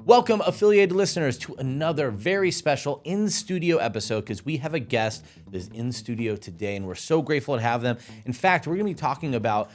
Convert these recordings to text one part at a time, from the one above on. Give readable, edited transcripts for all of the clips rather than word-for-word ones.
Welcome, affiliated listeners, to another very special in-studio episode because we have a guest that is in studio today, and we're so grateful to have them. In fact, we're going to be talking about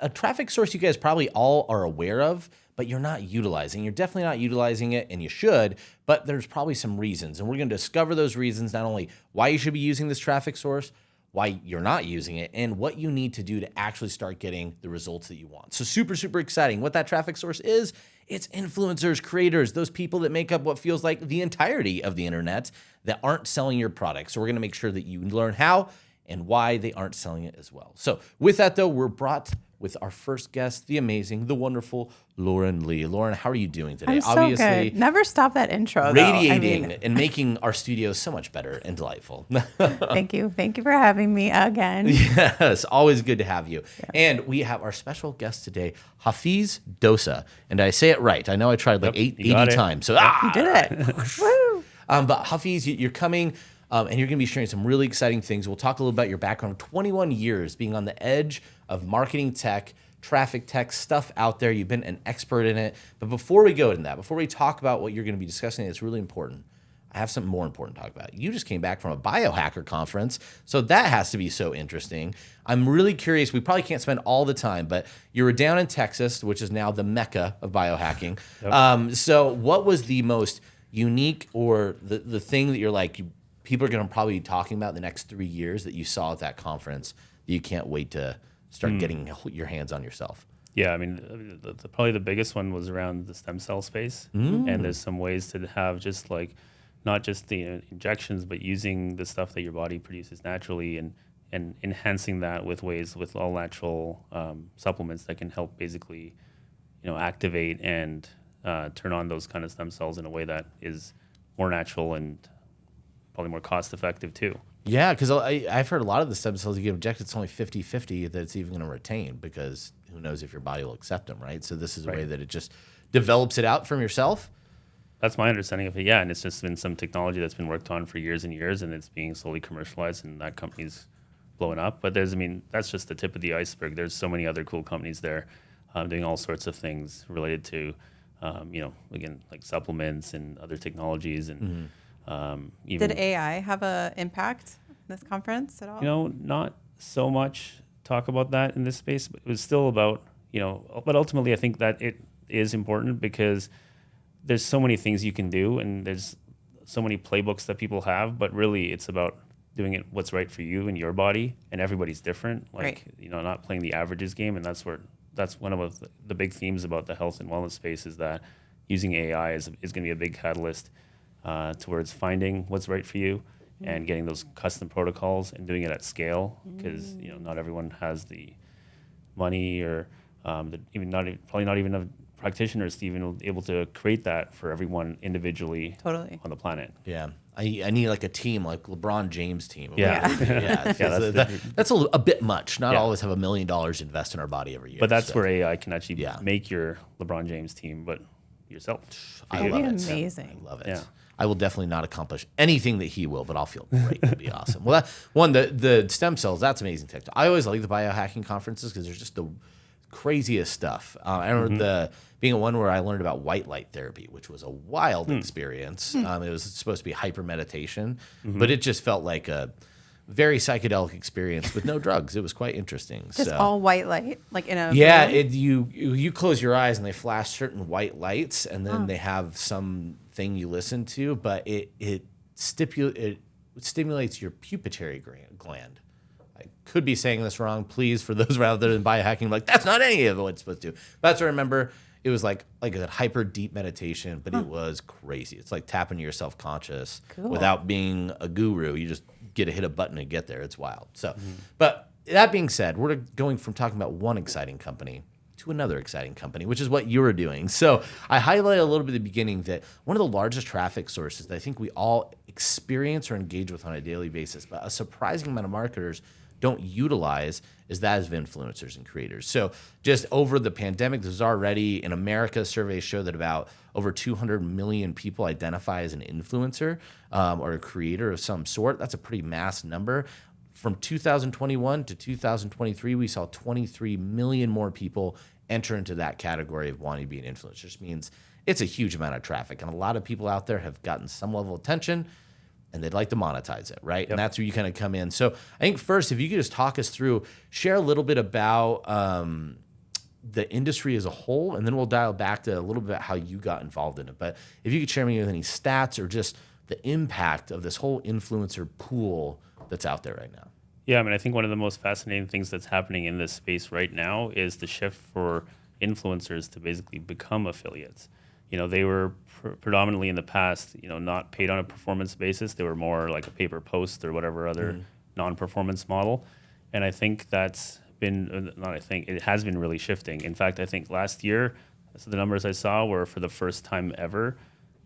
a traffic source you guys probably all are aware of, but you're not utilizing. You're definitely not utilizing it, and you should, but there's probably some reasons, and we're going to discover those reasons, not only why you should be using this traffic source, why you're not using it, and what you need to do to actually start getting the results that you want. So super, super exciting. What that traffic source is, it's influencers, creators, those people that make up what feels like the entirety of the internet that aren't selling your product. So we're gonna make sure that you learn how and why they aren't selling it as well. So with that though, we're brought with our first guest, the amazing, the wonderful Lauren Lee. Lauren, how are you doing today? I'm so good. Never stop that intro, radiating and making our studio so much better and delightful. Thank you. Thank you for having me again. Yes, always good to have you. Yeah. And we have our special guest today, Haafiz Dossa. And I say it right. I know I tried like 80 times. So you did it. Woo! But Haafiz, you're coming and you're going to be sharing some really exciting things. We'll talk a little about your background. 21 years being on the edge of marketing tech, traffic tech, stuff out there. You've been an expert in it. But before we go into that, before we talk about what you're going to be discussing, it's really important. I have something more important to talk about. You just came back from a biohacker conference, so that has to be so interesting. I'm really curious. We probably can't spend all the time, but you were down in Texas, which is now the mecca of biohacking. Yep. So what was the most unique or the thing that you're like, people are going to probably be talking about the next 3 years that you saw at that conference that you can't wait to start getting your hands on yourself? Yeah, I mean, probably the biggest one was around the stem cell space. And there's some ways to have just like, not just the injections, but using the stuff that your body produces naturally and enhancing that with all natural supplements that can help basically, activate and turn on those kind of stem cells in a way that is more natural and probably more cost effective too. Yeah, because I've heard a lot of the stem cells you get injected, it's only 50-50 that it's even going to retain, because who knows if your body will accept them, right? So this is a way that it just develops it out from yourself? That's my understanding of it, yeah. And it's just been some technology that's been worked on for years and years, and it's being slowly commercialized, and that company's blowing up. But that's just the tip of the iceberg. There's so many other cool companies there doing all sorts of things related to, again, like supplements and other technologies and Did AI have an impact in this conference at all? Not so much talk about that in this space, but it was still about, but ultimately I think that it is important because there's so many things you can do and there's so many playbooks that people have, but really it's about doing it what's right for you and your body, and everybody's different. Like, not playing the averages game, and that's one of the big themes about the health and wellness space is that using AI is going to be a big catalyst towards finding what's right for you and getting those custom protocols and doing it at scale, because not everyone has the money or probably not even a practitioner is even able to create that for everyone individually on the planet. Yeah. I need like a team, like LeBron James team. Yeah. That's a bit much. Not always have $1 million invest in our body every year. But that's where AI can actually make your LeBron James team, but yourself. I love it. Amazing. I love it. Yeah. I will definitely not accomplish anything that he will, but I'll feel great. It'll be awesome. Well, the stem cells, that's amazing tech. I always like the biohacking conferences because there's just the craziest stuff. I remember being a one where I learned about white light therapy, which was a wild experience. It was supposed to be hyper meditation, but it just felt like a very psychedelic experience with no drugs. It was quite interesting. Just all white light, like in a you close your eyes and they flash certain white lights, and then they have some thing you listen to, but it stimulates your pituitary gland. I could be saying this wrong. Please, for those out there in biohacking, like that's not any of what it's supposed to do. But that's what I remember. It was like a hyper deep meditation, but it was crazy. It's like tapping your self-conscious without being a guru. You just hit a button and get there. It's wild. So, but that being said, we're going from talking about one exciting company to another exciting company, which is what you're doing. So I highlighted a little bit at the beginning that one of the largest traffic sources that I think we all experience or engage with on a daily basis, but a surprising amount of marketers don't utilize, is that of influencers and creators. So just over the pandemic, there's already in America, surveys show that about over 200 million people identify as an influencer or a creator of some sort. That's a pretty mass number. From 2021 to 2023, we saw 23 million more people enter into that category of wanting to be an influencer. It just means it's a huge amount of traffic. And a lot of people out there have gotten some level of attention and they'd like to monetize it, right? Yep. And that's where you kind of come in. So I think first, if you could just talk us through, share a little bit about the industry as a whole, and then we'll dial back to a little bit how you got involved in it. But if you could share me with any stats or just the impact of this whole influencer pool that's out there right now. Yeah, I mean, I think one of the most fascinating things that's happening in this space right now is the shift for influencers to basically become affiliates. They were predominantly in the past, not paid on a performance basis. They were more like a pay per post or whatever other non-performance model. And I think that's been, it has been really shifting. In fact, I think last year, so the numbers I saw were for the first time ever,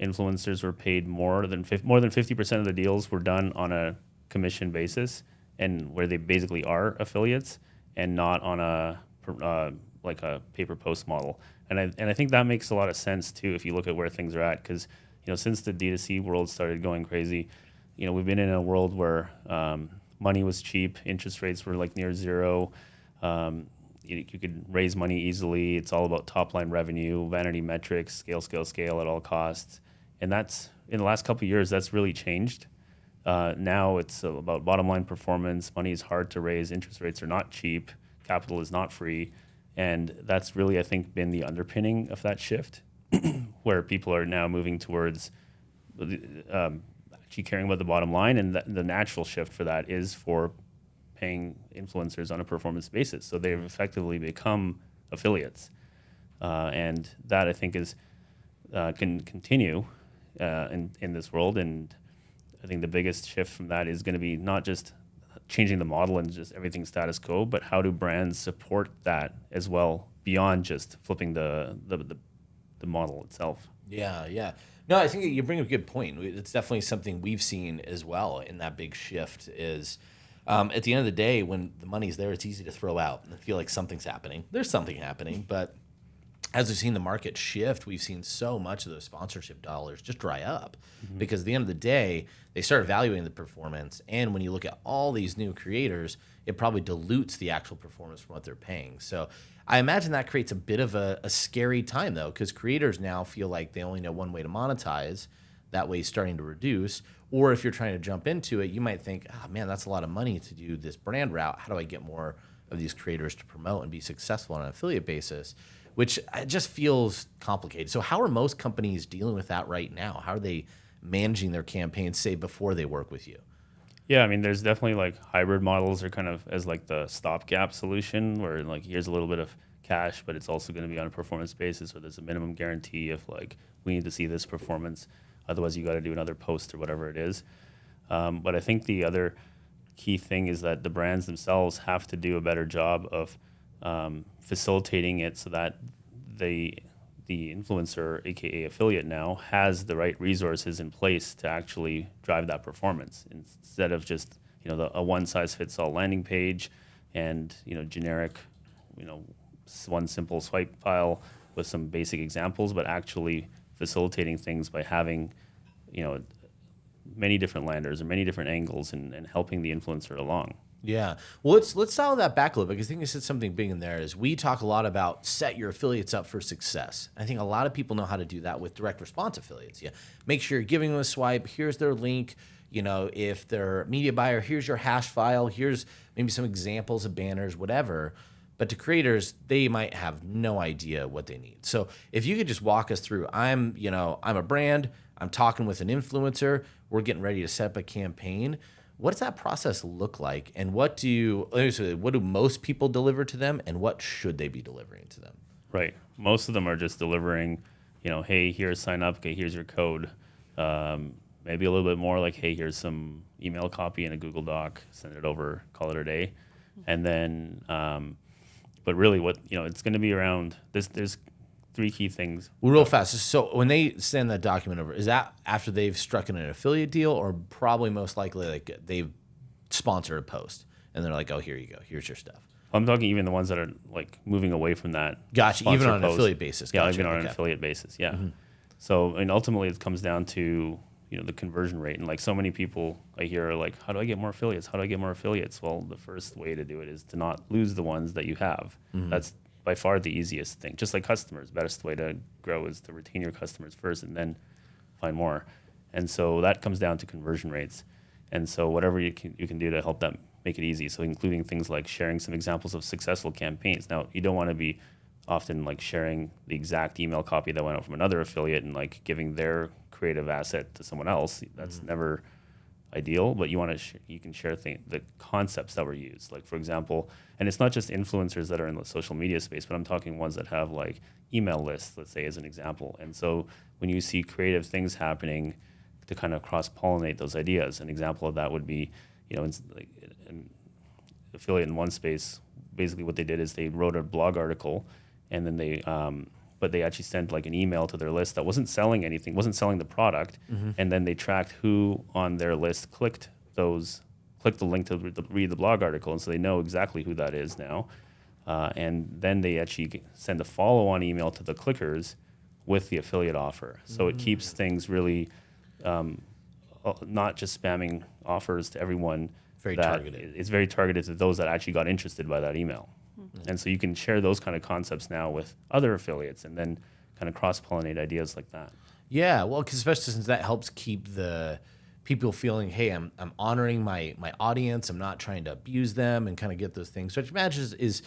influencers were paid more than 50% of the deals were done on a commission basis, and where they basically are affiliates and not on a like a pay per post model. And I think that makes a lot of sense too if you look at where things are at, because since the D2C world started going crazy, we've been in a world where money was cheap, interest rates were like near zero. You could raise money easily. It's all about top line revenue, vanity metrics, scale at all costs. And that's, in the last couple of years, that's really changed. Now it's about bottom line performance. Money is hard to raise. Interest rates are not cheap. Capital is not free. And that's really, I think, been the underpinning of that shift, where people are now moving towards actually caring about the bottom line. And the natural shift for that is for paying influencers on a performance basis. So they've effectively become affiliates. And that, I think, can continue in this world. And I think the biggest shift from that is going to be not just changing the model and just everything status quo, but how do brands support that as well beyond just flipping the model itself? Yeah. No, I think you bring up a good point. It's definitely something we've seen as well in that big shift is at the end of the day, when the money's there, it's easy to throw out and feel like something's happening. There's something happening, but as we've seen the market shift, we've seen so much of those sponsorship dollars just dry up because at the end of the day, they start evaluating the performance. And when you look at all these new creators, it probably dilutes the actual performance from what they're paying. So I imagine that creates a bit of a scary time, though, because creators now feel like they only know one way to monetize. That way, starting to reduce. Or if you're trying to jump into it, you might think, oh, man, that's a lot of money to do this brand route. How do I get more of these creators to promote and be successful on an affiliate basis? Which just feels complicated. So how are most companies dealing with that right now? How are they managing their campaigns, say, before they work with you? Yeah, I mean, there's definitely like hybrid models are kind of as like the stopgap solution where like here's a little bit of cash, but it's also going to be on a performance basis where there's a minimum guarantee of like, we need to see this performance. Otherwise, you got to do another post or whatever it is. But I think the other key thing is that the brands themselves have to do a better job of facilitating it so that the influencer, aka affiliate now, has the right resources in place to actually drive that performance instead of just a one size fits all landing page and generic one simple swipe file with some basic examples, but actually facilitating things by having many different landers or many different angles and helping the influencer along. Yeah. Well, let's dial that back a little bit because I think you said something big in there is we talk a lot about set your affiliates up for success. I think a lot of people know how to do that with direct response affiliates. Yeah. Make sure you're giving them a swipe. Here's their link. If they're a media buyer, here's your hash file. Here's maybe some examples of banners, whatever. But to creators, they might have no idea what they need. So if you could just walk us through, I'm a brand, I'm talking with an influencer, we're getting ready to set up a campaign. What does that process look like? And what do most people deliver to them? And what should they be delivering to them? Right. Most of them are just delivering, hey, here's sign up. Okay, here's your code. Maybe a little bit more like, hey, here's some email copy in a Google Doc. Send it over, call it a day. And then, but really it's going to be around this. There's three key things. Well, real fast. So when they send that document over, is that after they've struck in an affiliate deal or probably most likely like they've sponsored a post and they're like, oh, here you go. Here's your stuff. I'm talking even the ones that are like moving away from that. Gotcha. Even on an affiliate basis. Yeah, Gotcha. even on an affiliate basis. Yeah. Mm-hmm. So, and ultimately it comes down to, the conversion rate. And like so many people I hear are like, how do I get more affiliates? How do I get more affiliates? Well, the first way to do it is to not lose the ones that you have. Mm-hmm. by far the easiest thing. Just like customers, best way to grow is to retain your customers first and then find more. And so that comes down to conversion rates. And so whatever you can do to help them make it easy. So including things like sharing some examples of successful campaigns. Now, you don't want to be often like sharing the exact email copy that went out from another affiliate and like giving their creative asset to someone else. That's never ideal, but you want to you can share the concepts that were used. Like for example, and it's not just influencers that are in the social media space, but I'm talking ones that have like email lists, let's say as an example. And so when you see creative things happening to kind of cross-pollinate those ideas, an example of that would be, an affiliate in one space, basically what they did is they wrote a blog article and then but they actually sent like an email to their list that wasn't selling anything, wasn't selling the product, and then they tracked who on their list clicked the link to read the blog article, and so they know exactly who that is now. And then they actually send a follow-on email to the clickers with the affiliate offer. So it keeps things really not just spamming offers to everyone. Very targeted. It's very targeted to those that actually got interested by that email. And so you can share those kind of concepts now with other affiliates and then kind of cross-pollinate ideas like that. Yeah, well, because especially since that helps keep the people feeling, hey, I'm honoring my audience. I'm not trying to abuse them and kind of get those things. Which I imagine is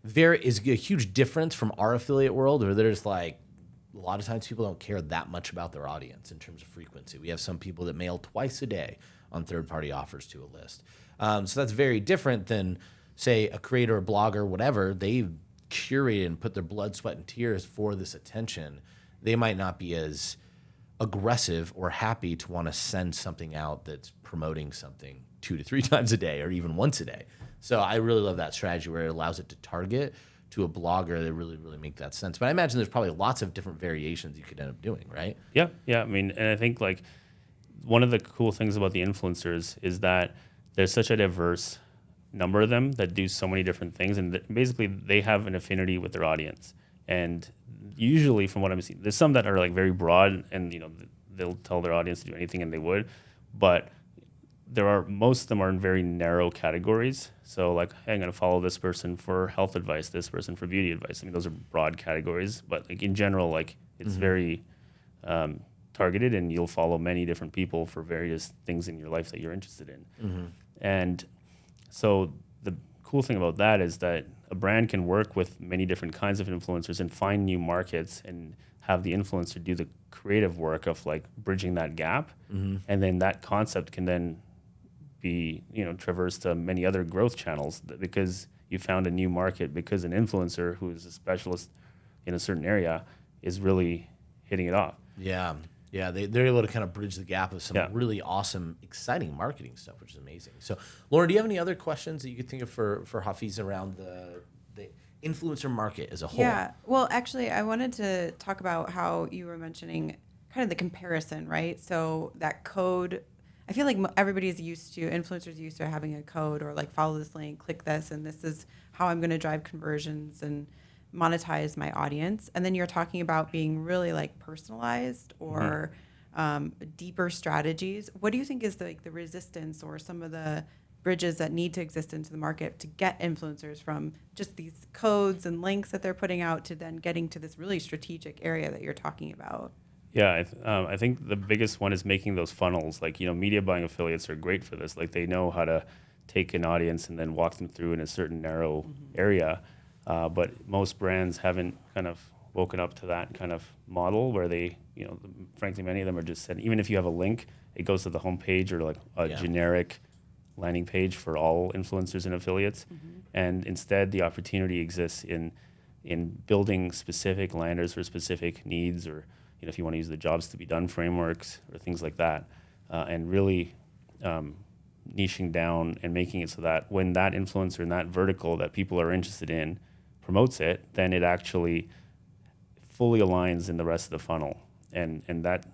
a huge difference from our affiliate world, where there's like a lot of times people don't care that much about their audience in terms of frequency. We have some people that mail twice a day on third-party offers to a list. So that's very different than, say, a creator, a blogger, whatever. They've curated and put their blood, sweat, and tears for this attention. They might not be as aggressive or happy to want to send something out that's promoting something 2 to 3 times a day or even once a day. So I really love that strategy where it allows it to target to a blogger that really, really make that sense. But I imagine there's probably lots of different variations you could end up doing, right? Yeah. I mean, and I think like one of the cool things about the influencers is that there's such a diverse number of them that do so many different things, and basically they have an affinity with their audience. And usually, from what I'm seeing, there's some that are like very broad, and they'll tell their audience to do anything, and they would. But most of them are in very narrow categories. So like, hey, I'm going to follow this person for health advice, this person for beauty advice. I mean, those are broad categories, but like in general, like it's very targeted, and you'll follow many different people for various things in your life that you're interested in. And so the cool thing about that is that a brand can work with many different kinds of influencers and find new markets and have the influencer do the creative work of like bridging that gap. And then that concept can then be, traversed to many other growth channels because you found a new market, because an influencer who is a specialist in a certain area is really hitting it off. Yeah. Yeah, they're able to kind of bridge the gap of some really awesome, exciting marketing stuff, which is amazing. So, Lauren, do you have any other questions that you could think of for Haafiz around the influencer market as a whole? Yeah, well, actually, I wanted to talk about how you were mentioning kind of the comparison, right? So that code, I feel like influencers used to having a code or like follow this link, click this, and this is how I'm going to drive conversions and monetize my audience. And then you're talking about being really like personalized or deeper strategies. What do you think is the resistance or some of the bridges that need to exist into the market to get influencers from just these codes and links that they're putting out to then getting to this really strategic area that you're talking about? Yeah, I think the biggest one is making those funnels. Like, media buying affiliates are great for this. Like, they know how to take an audience and then walk them through in a certain narrow area. But most brands haven't kind of woken up to that kind of model where they, frankly, many of them are just said, even if you have a link, it goes to the homepage or like a generic landing page for all influencers and affiliates. And instead, the opportunity exists in building specific landers for specific needs, or if you want to use the jobs to be done frameworks or things like that, and really niching down and making it so that when that influencer in that vertical that people are interested in promotes it, then it actually fully aligns in the rest of the funnel. And that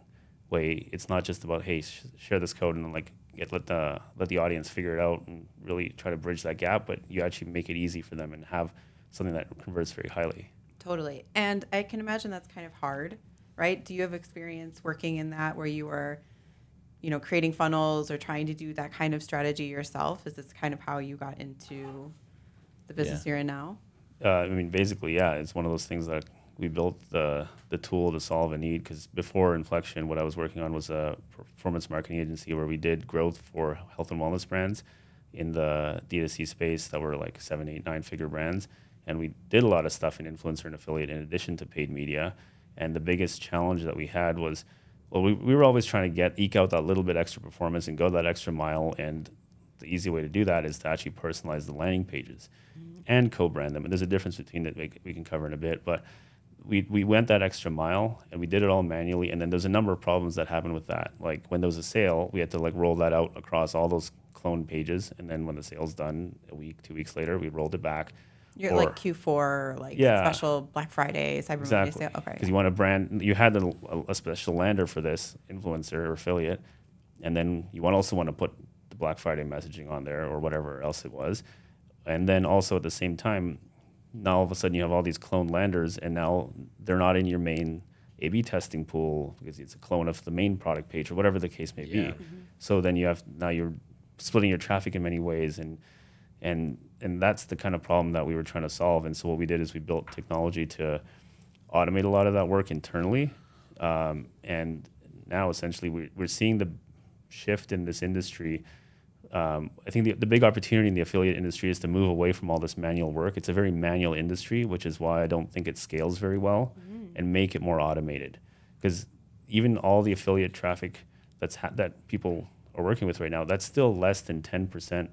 way, it's not just about, hey, share this code and then like let the audience figure it out and really try to bridge that gap, but you actually make it easy for them and have something that converts very highly. Totally. And I can imagine that's kind of hard, right? Do you have experience working in that where you were, creating funnels or trying to do that kind of strategy yourself? Is this kind of how you got into the business you're in now? I mean, basically, yeah, it's one of those things that we built the tool to solve a need. Because before Inflection, what I was working on was a performance marketing agency where we did growth for health and wellness brands in the D2C space that were like 7, 8, 9-figure brands. And we did a lot of stuff in influencer and affiliate in addition to paid media. And the biggest challenge that we had was, well, we were always trying to eke out that little bit extra performance and go that extra mile. And the easy way to do that is to actually personalize the landing pages and co-brand them. And there's a difference between that we can cover in a bit. But we went that extra mile and we did it all manually. And then there's a number of problems that happened with that. Like when there was a sale, we had to like roll that out across all those clone pages. And then when the sale's done, a week, 2 weeks later, we rolled it back. You're like Q4, like special Black Friday, Cyber Monday sale. Okay. Because you want to brand, you had a special lander for this influencer or affiliate. And then you also want to put the Black Friday messaging on there or whatever else it was. And then also at the same time, now all of a sudden you have all these clone landers and now they're not in your main A/B testing pool because it's a clone of the main product page or whatever the case may be. So then now you're splitting your traffic in many ways and that's the kind of problem that we were trying to solve. And so what we did is we built technology to automate a lot of that work internally. And now essentially we're seeing the shift in this industry. I think the big opportunity in the affiliate industry is to move away from all this manual work. It's a very manual industry, which is why I don't think it scales very well, and make it more automated. Because even all the affiliate traffic that people are working with right now, that's still less than 10%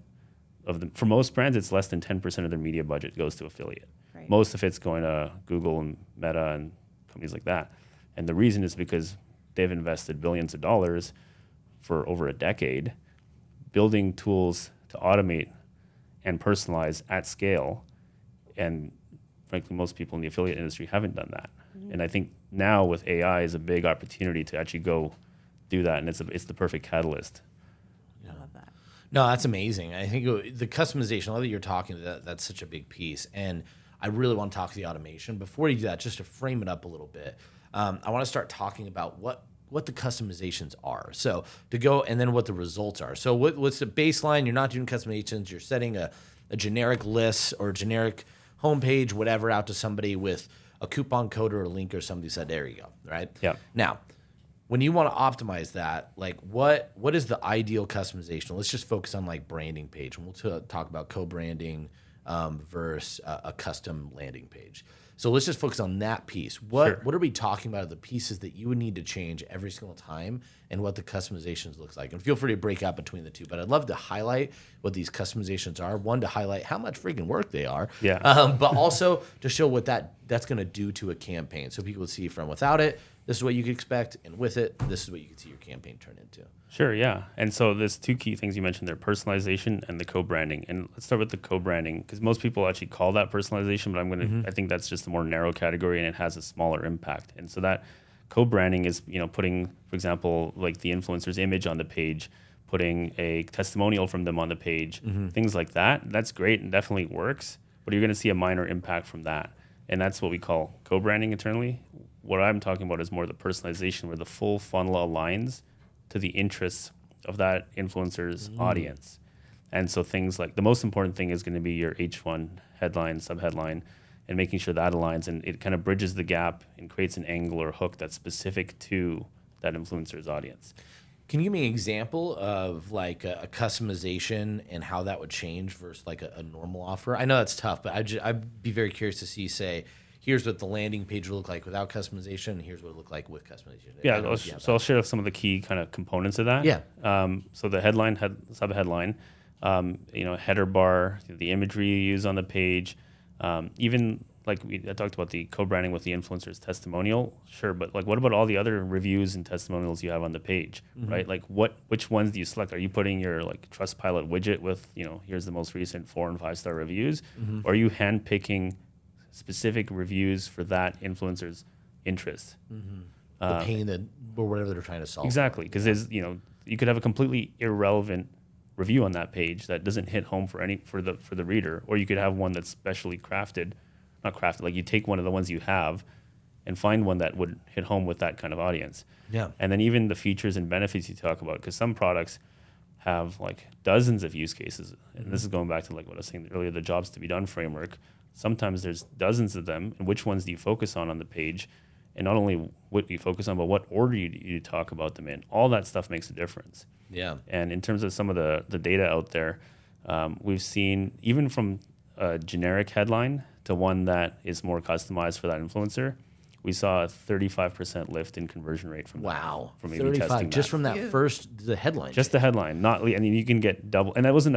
of them. For most brands, it's less than 10% of their media budget goes to affiliate. Right. Most of it's going to Google and Meta and companies like that. And the reason is because they've invested billions of dollars for over a decade building tools to automate and personalize at scale. And frankly, most people in the affiliate industry haven't done that. And I think now with AI is a big opportunity to actually go do that. And it's the perfect catalyst. I love that. No, that's amazing. I think the customization, all that you're talking about, that's such a big piece. And I really want to talk to the automation. Before you do that, just to frame it up a little bit, I want to start talking about what the customizations are. So to go, and then what the results are. So what's the baseline? You're not doing customizations. You're setting a generic list or a generic homepage, whatever, out to somebody with a coupon code or a link or somebody said, there you go, right? Yeah. Now, when you want to optimize that, like what is the ideal customization? Let's just focus on like branding page. And we'll talk about co-branding versus a custom landing page. So let's just focus on that piece. What are we talking about? The pieces that you would need to change every single time and what the customizations looks like. And feel free to break out between the two. But I'd love to highlight what these customizations are. One, to highlight how much freaking work they are. Yeah. But also to show what that's going to do to a campaign. So people would see from without it, this is what you could expect. And with it, this is what you could see your campaign turn into. Sure, yeah. And so there's two key things you mentioned there, personalization and the co-branding. And let's start with the co-branding, because most people actually call that personalization, but I think that's just a more narrow category and it has a smaller impact. And so that co-branding is, putting, for example, like the influencer's image on the page, putting a testimonial from them on the page, things like that. That's great and definitely works, but you're going to see a minor impact from that. And that's what we call co-branding internally. What I'm talking about is more the personalization where the full funnel aligns to the interests of that influencer's audience. And so things like the most important thing is going to be your H1 headline, subheadline, and making sure that aligns, and it kind of bridges the gap and creates an angle or hook that's specific to that influencer's audience. Can you give me an example of like a customization and how that would change versus like a normal offer? I know that's tough, but I'd be very curious to see, say, here's what the landing page will look like without customization, and here's what it look like with customization. Yeah, I'll share some of the key kind of components of that. Yeah. So the headline, subheadline, header bar, the imagery you use on the page, even like I talked about the co-branding with the influencer's testimonial, sure, but like what about all the other reviews and testimonials you have on the page, right? Like which ones do you select? Are you putting your like Trustpilot widget with, here's the most recent 4 and 5 star reviews, or are you handpicking specific reviews for that influencer's interest? The pain or whatever they're trying to solve. Exactly, because there's you could have a completely irrelevant review on that page that doesn't hit home for the reader, or you could have one that's specially crafted, not crafted, like you take one of the ones you have and find one that would hit home with that kind of audience. Yeah. And then even the features and benefits you talk about, because some products have like dozens of use cases, and this is going back to like what I was saying earlier, the jobs to be done framework. Sometimes there's dozens of them, and which ones do you focus on the page? And not only what you focus on, but what order you talk about them in. All that stuff makes a difference. Yeah. And in terms of some of the data out there, we've seen even from a generic headline to one that is more customized for that influencer, we saw a 35% lift in conversion rate from Wow. from A/B testing 35 just that. from that Yeah. the headline. Just the headline, not I mean, you can get double, and it wasn't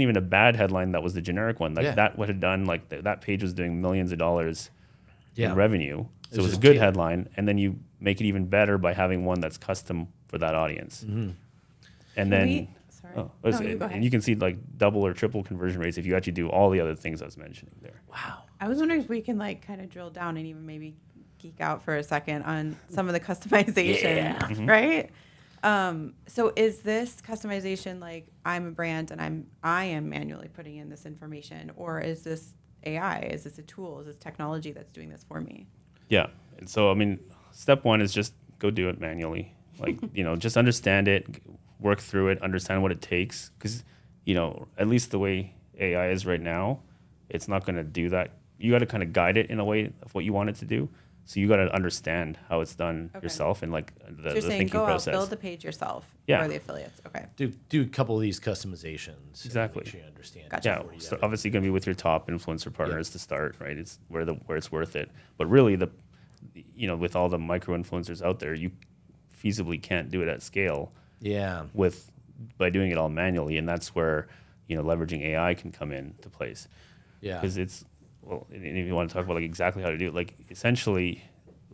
even a bad headline. That was the generic one. Like Yeah. that would have done like that page was doing millions of dollars Yeah. in revenue. So it was a just good key. headline, and then you make it even better by having one that's custom for that audience. Mm-hmm. And Can then we- sorry. oh, No, listen, you go and ahead. you can see like double or triple conversion rates if you actually do all the other things I was mentioning there. Wow. I was wondering if we can like kind of drill down and even maybe geek out for a second on some of the customization, Yeah. Mm-hmm. right? So is this customization like I'm a brand and I am manually putting in this information, or is this AI? Is this a tool? Is this technology that's doing this for me? Yeah. And so, I mean, step one is just go do it manually. Like, just understand it, work through it, understand what it takes. Because, at least the way AI is right now, it's not going to do that. You got to kind of guide it in a way of what you want it to do. So you got to understand how it's done Okay. yourself and like So the you're saying thinking go process. out, build the page yourself Yeah. for the affiliates. Okay. Do a couple of these customizations. Exactly. Make sure you understand. Gotcha. Yeah, before you so have it. obviously going to be with your top influencer partners to start, right? It's where it's worth it. But really, with all the micro influencers out there, you feasibly can't do it at scale Yeah. by doing it all manually, and that's where leveraging AI can come into place. Yeah. Because and if you want to talk about like exactly how to do it, like essentially,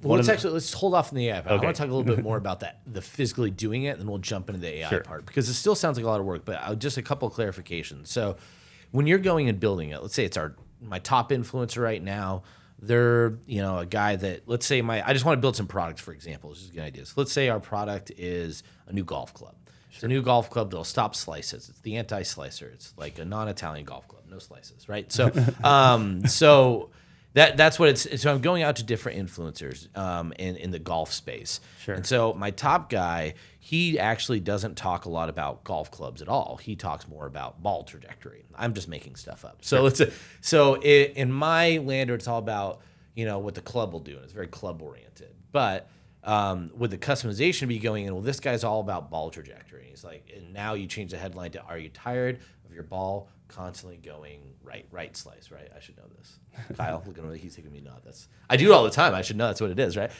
Well, let's hold off on the AI part. I Okay. want to talk a little bit more about the physically doing it, and then we'll jump into the AI Sure. part because it still sounds like a lot of work. But just a couple of clarifications. So, when you're going and building it, let's say it's my top influencer right now. They're a guy that, let's say I just want to build some products, for example. This is a good idea. So let's say our product is a new golf club. It's a new golf club that'll stop slices. It's the anti-slicer. It's like a non-Italian golf club, no slices, right? So, that's what it's. So I'm going out to different influencers in the golf space. Sure. And so my top guy, he actually doesn't talk a lot about golf clubs at all. He talks more about ball trajectory. I'm just making stuff up. So in my lander, it's all about what the club will do, and it's very club oriented. But with the customization be going in, well, this guy's all about ball trajectory. He's like, and now you change the headline to, "Are you tired of your ball constantly going right slice?" Right? I should know this. Kyle, look at him. He's taking me nuts. I do it all the time. I should know that's what it is, right?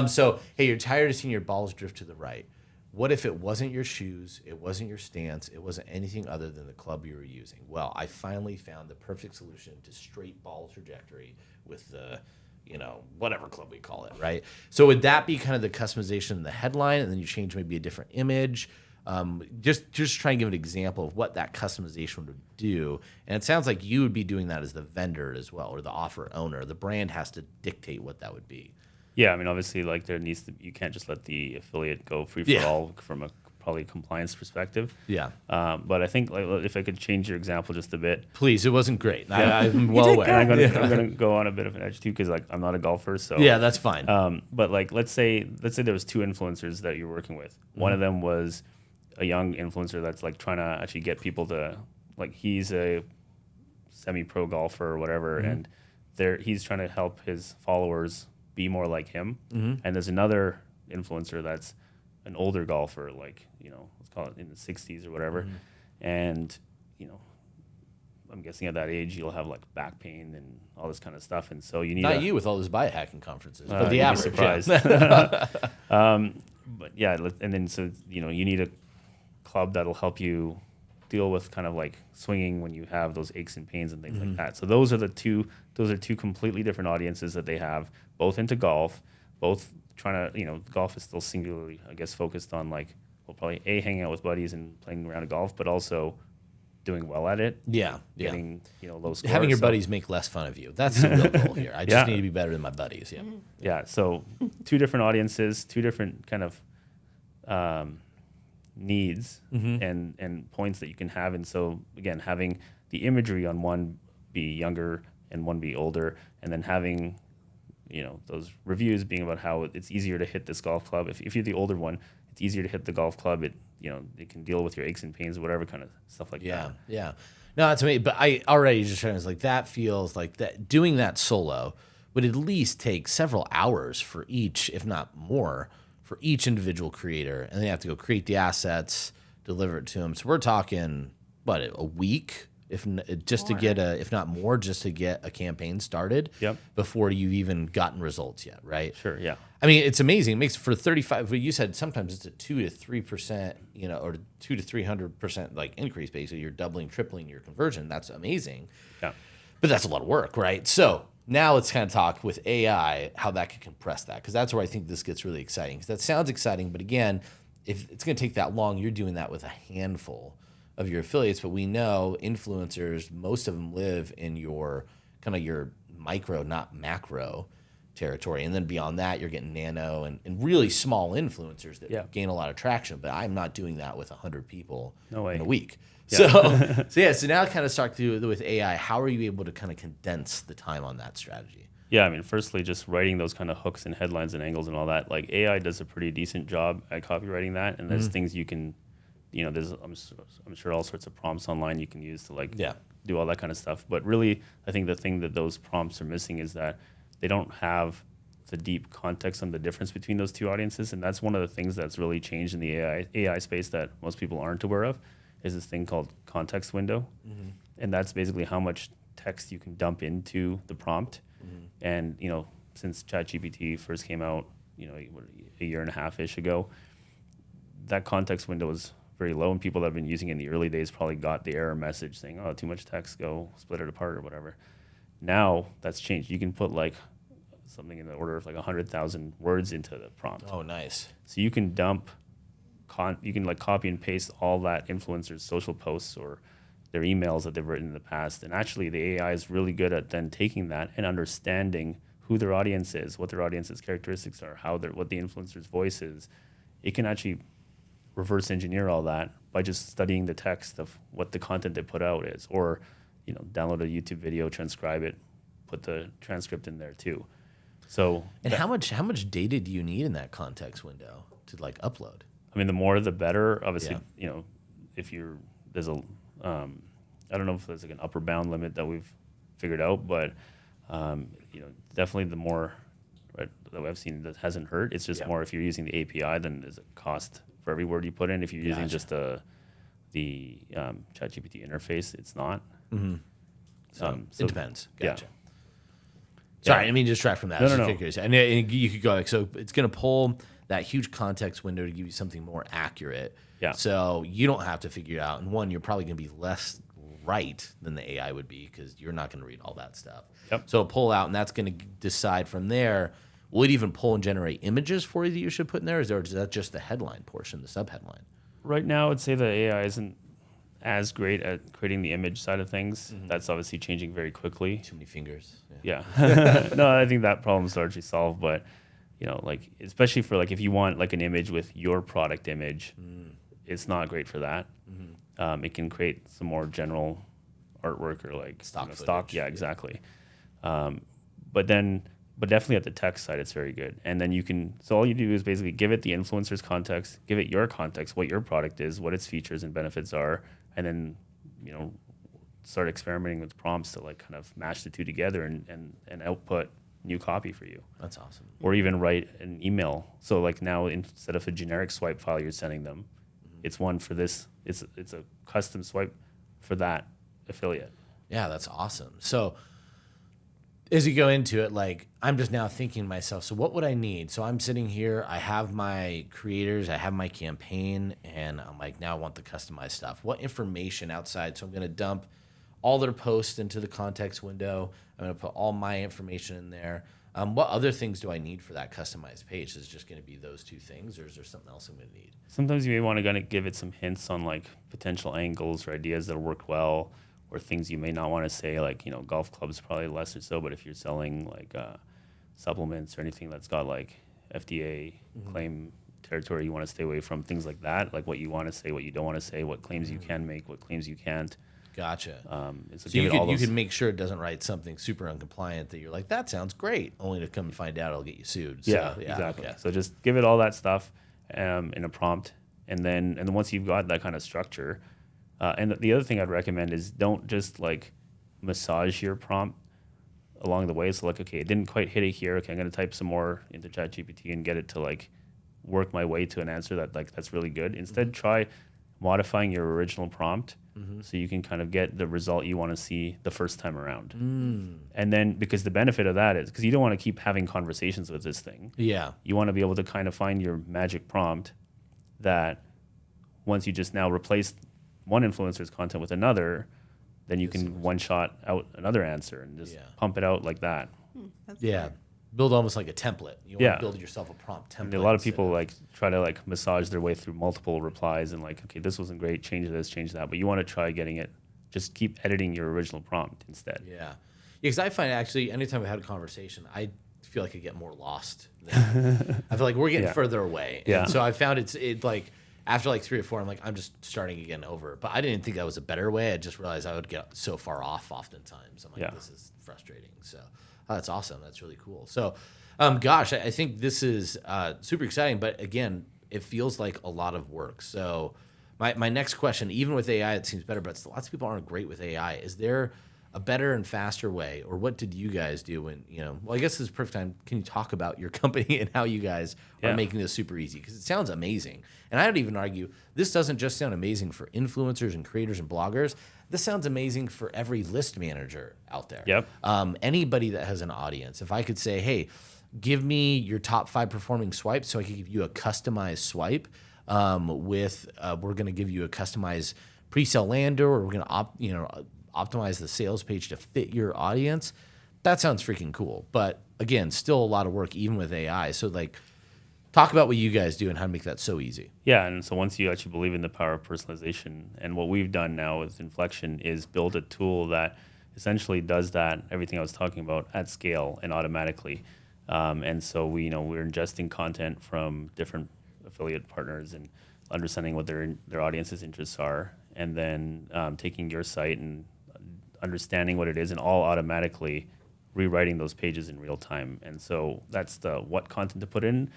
So hey, you're tired of seeing your balls drift to the right. What if it wasn't your shoes? It wasn't your stance. It wasn't anything other than the club you were using. Well, I finally found the perfect solution to straight ball trajectory with the whatever club we call it, right? So would that be kind of the customization in the headline, and then you change maybe a different image? Just try and give an example of what that customization would do. And it sounds like you would be doing that as the vendor as well, or the offer owner. The brand has to dictate what that would be. Yeah, I mean, obviously, like you can't just let the affiliate go free for all from a probably compliance perspective. Yeah. But I think like, if I could change your example just a bit. Please, it wasn't great. Yeah. I'm well did aware. good. And I'm gonna go on a bit of an edge too, because like I'm not a golfer, so Yeah, that's fine. But like let's say there was two influencers that you're working with. One of them was a young influencer that's like trying to actually get people to like he's a semi-pro golfer or whatever, and he's trying to help his followers be more like him. And there's another influencer that's an older golfer, like let's call it in the 60s or whatever, and I'm guessing at that age you'll have like back pain and all this kind of stuff, and so you need Not you with all those biohacking conferences, but the you'd be average. surprised. Yeah. But yeah, and then so you need a club that'll help you deal with kind of like swinging when you have those aches and pains and things like that. So those are two completely different audiences that they have, both into golf, both trying to golf is still singularly, I guess, focused on like probably hanging out with buddies and playing around golf, but also doing well at it. Yeah. Getting low scores. Having your So- buddies make less fun of you. That's the real goal here. I just Yeah. need to be better than my buddies. Yeah. Yeah, so two different audiences, two different kind of needs and points that you can have. And so, again, having the imagery on one be younger and one be older, and then having, those reviews being about how it's easier to hit this golf club. If you're the older one, It's easier to hit the golf club. It can deal with your aches and pains, whatever kind of stuff like that. Yeah. No, that's amazing. But I already just trying to like that feels like that doing that solo would at least take several hours for each, if not more, for each individual creator, and they have to go create the assets, deliver it to them. So we're talking a week, if not more, just to get a campaign started. Yep. Before you've even gotten results yet, right? Sure. Yeah. I mean, it's amazing. It makes for 35. But you said sometimes it's a 2 to 3%, or 2 to 300% like increase. Basically, you're doubling, tripling your conversion. That's amazing. Yeah. But that's a lot of work, right? So now let's kind of talk with AI how that could compress that, because that's where I think this gets really exciting. Because that sounds exciting, but again, if it's going to take that long, you're doing that with a handful of your affiliates. But we know influencers, most of them live in your kind of your micro, not macro territory. And then beyond that, you're getting nano and really small influencers that gain a lot of traction. But I'm not doing that with 100 people in a week. Yeah. So now kind of start to do with AI. How are you able to kind of condense the time on that strategy? Yeah, I mean, firstly, just writing those kind of hooks and headlines and angles and all that. Like AI does a pretty decent job at copywriting that, and there's things you can, there's I'm sure all sorts of prompts online you can use to do all that kind of stuff. But really, I think the thing that those prompts are missing is that they don't have the deep context on the difference between those two audiences, and that's one of the things that's really changed in the AI space that most people aren't aware of. Is this thing called context window, and that's basically how much text you can dump into the prompt. And since ChatGPT first came out, a year and a half-ish ago, that context window was very low, and people that have been using it in the early days probably got the error message saying, "Oh, too much text, go split it apart," or whatever. Now that's changed. You can put like something in the order of like 100,000 words into the prompt. Oh, nice. So you can dump. You can like copy and paste all that influencer's social posts or their emails that they've written in the past. And actually the AI is really good at then taking that and understanding who their audience is, what their audience's characteristics are, what the influencer's voice is. It can actually reverse engineer all that by just studying the text of what the content they put out is, or, download a YouTube video, transcribe it, put the transcript in there too. So, and how much data do you need in that context window to like upload? I mean, the more the better. Obviously, if there's a, I don't know if there's like an upper bound limit that we've figured out, but definitely the more that I've seen that hasn't hurt. It's just more if you're using the API, then there's a cost for every word you put in. If you're using just the ChatGPT interface, it's not. So it depends. Gotcha. Yeah. Sorry, I mean, distract from that. No. And you could go like, so it's going to pull that huge context window to give you something more accurate. Yeah. So you don't have to figure it out. And one, you're probably going to be less right than the AI would be because you're not going to read all that stuff. Yep. So pull out, and that's going to decide from there. Will it even pull and generate images for you that you should put in there? Or is that just the headline portion, the subheadline? Right now, I'd say the AI isn't as great at creating the image side of things. That's obviously changing very quickly. Too many fingers. Yeah. No, I think that problem's largely solved, but like especially for like if you want like an image with your product image, it's not great for that. It can create some more general artwork or like stock. Yeah, exactly. But definitely at the text side, it's very good. And then so all you do is basically give it the influencer's context, give it your context, what your product is, what its features and benefits are, and then, start experimenting with prompts to like kind of match the two together and output new copy for you. That's awesome. Or even write an email. So like now instead of a generic swipe file you're sending them, it's one for this. It's a custom swipe for that affiliate. Yeah, that's awesome. So as you go into it, like I'm just now thinking to myself, so what would I need? So I'm sitting here, I have my creators, I have my campaign, and I'm like, now I want the customized stuff. What information outside? So I'm going to dump all their posts into the context window. I'm going to put all my information in there. What other things do I need for that customized page? Is it just going to be those two things, or is there something else I'm going to need? Sometimes you may want to kind of give it some hints on like potential angles or ideas that'll work well, or things you may not want to say, like, golf clubs probably less or so, but if you're selling like supplements or anything that's got like FDA claim territory, you want to stay away from things like that, like what you want to say, what you don't want to say, what claims you can make, what claims you can't. Gotcha. So you can make sure it doesn't write something super uncompliant that you're like, that sounds great, only to come and find out it'll get you sued. So, Yeah, exactly. Okay. So just give it all that stuff, in a prompt, and then once you've got that kind of structure, and the other thing I'd recommend is don't just like massage your prompt along the way. So like, okay, it didn't quite hit it here. Okay, I'm going to type some more into ChatGPT and get it to like work my way to an answer that's really good. Instead, try modifying your original prompt so you can kind of get the result you want to see the first time around. And then, because the benefit of that is because you don't want to keep having conversations with this thing. Yeah. You want to be able to kind of find your magic prompt that once you just now replace one influencer's content with another, then you can one-shot out another answer and just pump it out like that. That's Yeah. smart. Build almost like a template. You want to build yourself a prompt template. And a lot of people like try to like massage their way through multiple replies and like, okay, this wasn't great, change this, change that. But you want to try getting it, just keep editing your original prompt instead. Yeah. Because I find actually anytime we had a conversation, I feel like I get more lost. I feel like we're getting further away. Yeah. And so I found it like after like 3 or 4, I'm like, I'm just starting again over. But I didn't think that was a better way. I just realized I would get so far off oftentimes. I'm like, this is frustrating. So that's awesome. That's really cool. So, gosh, I think this is super exciting. But again, it feels like a lot of work. So my next question, even with AI, it seems better, but lots of people aren't great with AI. Is there a better and faster way, or what did you guys do when, well, I guess this is a perfect time. Can you talk about your company and how you guys are making this super easy? Because it sounds amazing. And I would even argue this doesn't just sound amazing for influencers and creators and bloggers. This sounds amazing for every list manager out there. Yep. Anybody that has an audience. If I could say, hey, give me your top 5 performing swipes so I can give you a customized swipe we're going to give you a customized pre-sale lander, or we're going to optimize the sales page to fit your audience. That sounds freaking cool. But again, still a lot of work even with AI. So like, talk about what you guys do and how to make that so easy. Yeah, and so once you actually believe in the power of personalization, and what we've done now with Inflection is build a tool that essentially does that, everything I was talking about, at scale and automatically. And so we're ingesting content from different affiliate partners and understanding what their audience's interests are, and then taking your site and understanding what it is, and all automatically rewriting those pages in real time. And so that's the what content to put in,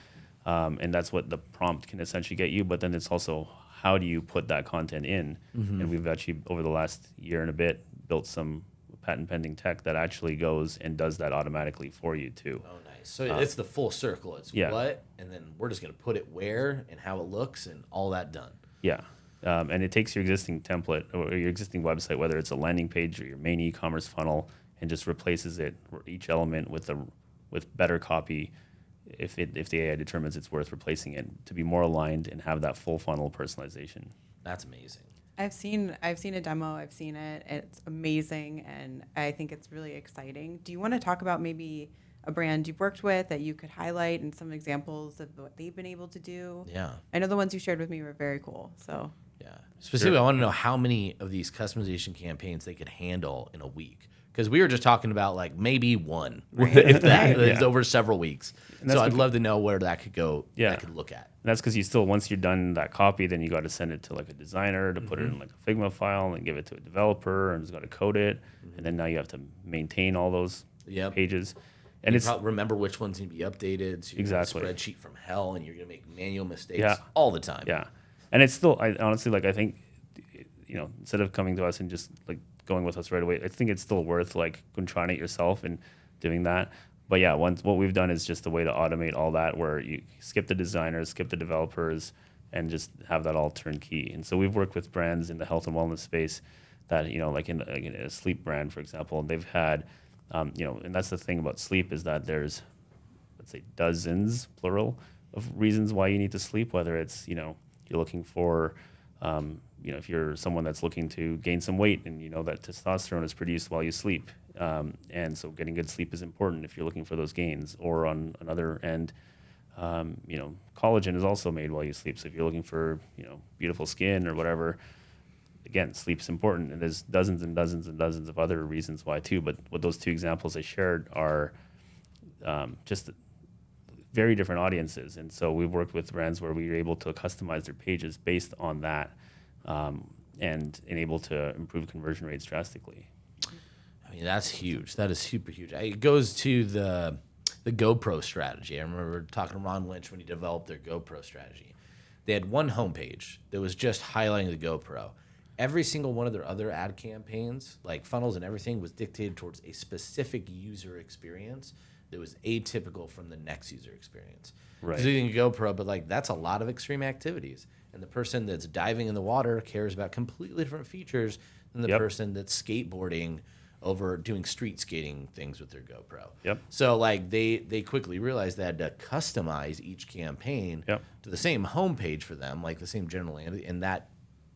and that's what the prompt can essentially get you. But then it's also how do you put that content in? And we've actually, over the last year and a bit, built some patent pending tech that actually goes and does that automatically for you too. Oh, nice. So it's the full circle. It's what, and then we're just going to put it where and how it looks and all that done. Yeah. And it takes your existing template or your existing website, whether it's a landing page or your main e-commerce funnel, and just replaces it, each element with better copy if the AI determines it's worth replacing it, to be more aligned and have that full funnel personalization. That's amazing. I've seen a demo. I've seen it. It's amazing, and I think it's really exciting. Do you want to talk about maybe a brand you've worked with that you could highlight and some examples of what they've been able to do? Yeah. I know the ones you shared with me were very cool. So Yeah. Specifically, I want to know how many of these customization campaigns they could handle in a week. Because we were just talking about like maybe one, if that, it's over several weeks. So I'd love to know where that could go, that I could look at. And that's because you still, once you're done that copy, then you got to send it to like a designer to put it in like a Figma file and give it to a developer, and it's got to code it. And then now you have to maintain all those pages. And it's remember which ones need to be updated. So you're exactly a spreadsheet from hell, and you're going to make manual mistakes all the time. Yeah. And it's still, I honestly, like, I think, instead of coming to us and just like going with us right away, I think it's still worth like trying it yourself and doing that. But yeah, what we've done is just a way to automate all that, where you skip the designers, skip the developers, and just have that all turnkey. And so we've worked with brands in the health and wellness space that, like in a sleep brand, for example, and they've had, and that's the thing about sleep, is that there's, let's say, dozens, plural, of reasons why you need to sleep, whether it's, you're looking for, if you're someone that's looking to gain some weight, and you know that testosterone is produced while you sleep. And so getting good sleep is important if you're looking for those gains. Or on another end, collagen is also made while you sleep. So if you're looking for, beautiful skin or whatever, again, sleep's important. And there's dozens and dozens and dozens of other reasons why too. But what those two examples I shared are just very different audiences. And so we've worked with brands where we were able to customize their pages based on that, and able to improve conversion rates drastically. I mean, that's huge. That is super huge. It goes to the GoPro strategy. I remember talking to Ron Lynch when he developed their GoPro strategy. They had one homepage that was just highlighting the GoPro. Every single one of their other ad campaigns, like funnels and everything, was dictated towards a specific user experience that was atypical from the next user experience. Right. Because you think GoPro, but like that's a lot of extreme activities. And the person that's diving in the water cares about completely different features than the person that's skateboarding over doing street skating things with their GoPro. Yep. So like they quickly realized they had to customize each campaign to the same homepage for them, like the same general landing, and that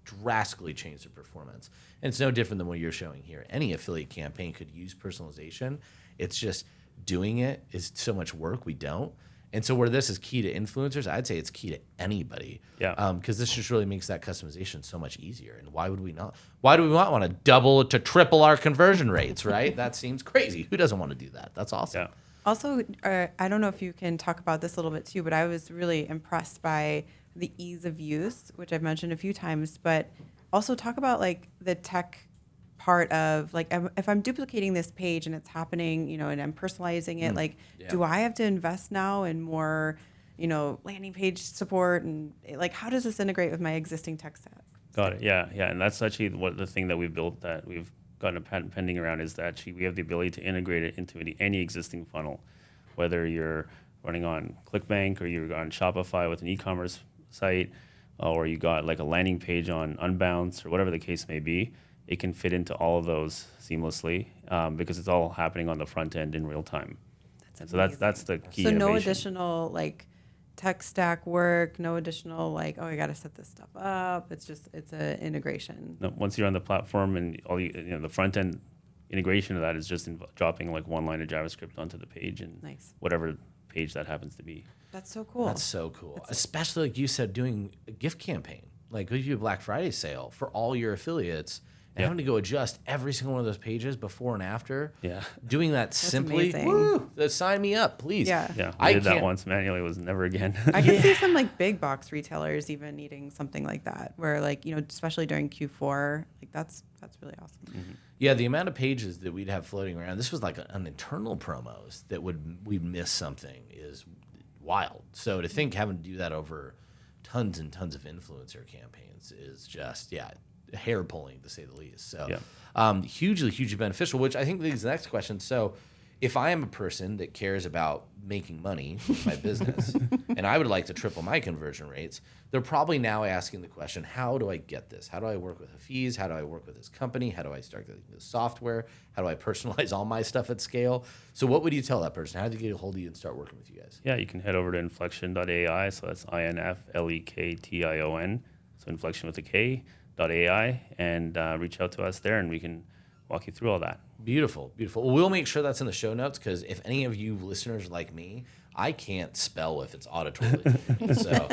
drastically changed their performance. And it's no different than what you're showing here. Any affiliate campaign could use personalization. It's just doing it is so much work. We don't. And so where this is key to influencers, I'd say it's key to anybody. Yeah. Because this just really makes that customization so much easier. And why would we not? Why do we not want to double to triple our conversion rates, right? That seems crazy. Who doesn't want to do that? That's awesome. Yeah. Also, I don't know if you can talk about this a little bit too, but I was really impressed by the ease of use, which I've mentioned a few times, but also talk about like the tech part of like, if I'm duplicating this page and it's happening, and I'm personalizing it, like, do I have to invest now in more, landing page support, and like, how does this integrate with my existing tech stack? Got it. Yeah. And that's actually the thing that we've built that we've gotten a patent pending around is that actually we have the ability to integrate it into any existing funnel, whether you're running on ClickBank or you're on Shopify with an e-commerce site, or you got like a landing page on Unbounce or whatever the case may be. It can fit into all of those seamlessly because it's all happening on the front end in real time. And so that's the key. So innovation. no additional like tech stack work, no additional like, I got to set this stuff up. It's an integration. No, once you're on the platform and all the front end integration of that is just dropping like one line of JavaScript onto the page and whatever page that happens to be. That's so cool. That's so cool. Especially like you said, doing a gift campaign, like if you do a Black Friday sale for all your affiliates. And having to go adjust every single one of those pages before and after. Yeah. Doing that simply. Amazing. Sign me up, please. Yeah. I did that once manually. It was never again. I can see some like big box retailers even needing something like that, where like, especially during Q4, like that's really awesome. Mm-hmm. Yeah, the amount of pages that we'd have floating around. This was like an internal promos that we'd miss something is wild. So to think having to do that over tons and tons of influencer campaigns is just hair pulling to say the least. So hugely beneficial, which I think leads to the next question. So if I am a person that cares about making money with my business and I would like to triple my conversion rates, they're probably now asking the question, how do I get this? How do I work with Haafiz? How do I work with this company? How do I start the software? How do I personalize all my stuff at scale? So what would you tell that person? How do they get a hold of you and start working with you guys? Yeah, you can head over to inflection.ai. So that's INFLEKTION. So inflection with a K. .ai and reach out to us there and we can walk you through all that. Beautiful. Well, we'll make sure that's in the show notes because if any of you listeners like me, I can't spell if it's auditorily. So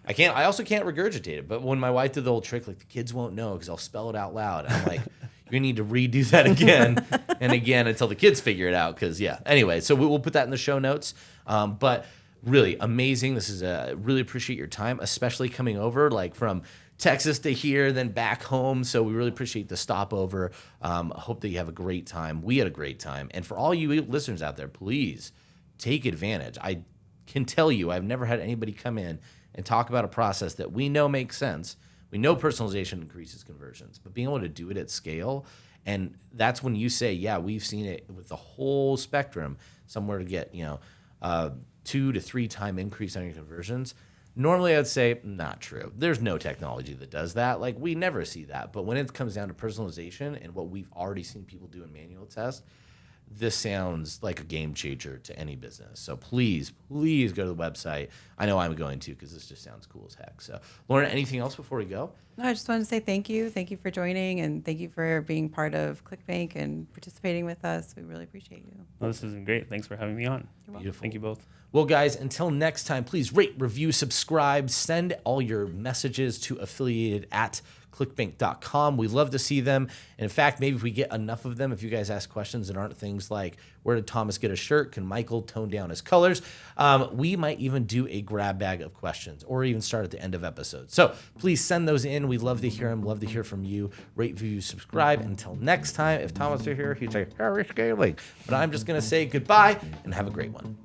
I also can't regurgitate it. But when my wife did the old trick, like the kids won't know because I'll spell it out loud. And I'm like, you're gonna need to redo that again and again until the kids figure it out. Because anyway, so we'll put that in the show notes. But really amazing. This is really appreciate your time, especially coming over like from Texas to here, then back home. So we really appreciate the stopover. Hope that you have a great time. We had a great time. And for all you listeners out there, please take advantage. I can tell you, I've never had anybody come in and talk about a process that we know makes sense. We know personalization increases conversions, but being able to do it at scale, and that's when you say, we've seen it with the whole spectrum, somewhere to get, 2 to 3 time increase on your conversions. Normally, I'd say not true. There's no technology that does that. Like, we never see that. But when it comes down to personalization and what we've already seen people do in manual tests, this sounds like a game changer to any business. So please go to the website. I know I'm going to because this just sounds cool as heck. So, Lauren, anything else before we go? No, I just wanted to say thank you. Thank you for joining, and thank you for being part of ClickBank and participating with us. We really appreciate you. Well, this has been great. Thanks for having me on. Beautiful. Thank you both. Well, guys, until next time, please rate, review, subscribe, send all your messages to affiliated@clickbank.com. We love to see them. And in fact, maybe if we get enough of them, if you guys ask questions that aren't things like, where did Thomas get a shirt? Can Michael tone down his colors? We might even do a grab bag of questions or even start at the end of episodes. So please send those in. We love to hear them. Love to hear from you. Rate, review, subscribe. Until next time, if Thomas were here, he'd say, how are we scaling? But I'm just going to say goodbye and have a great one.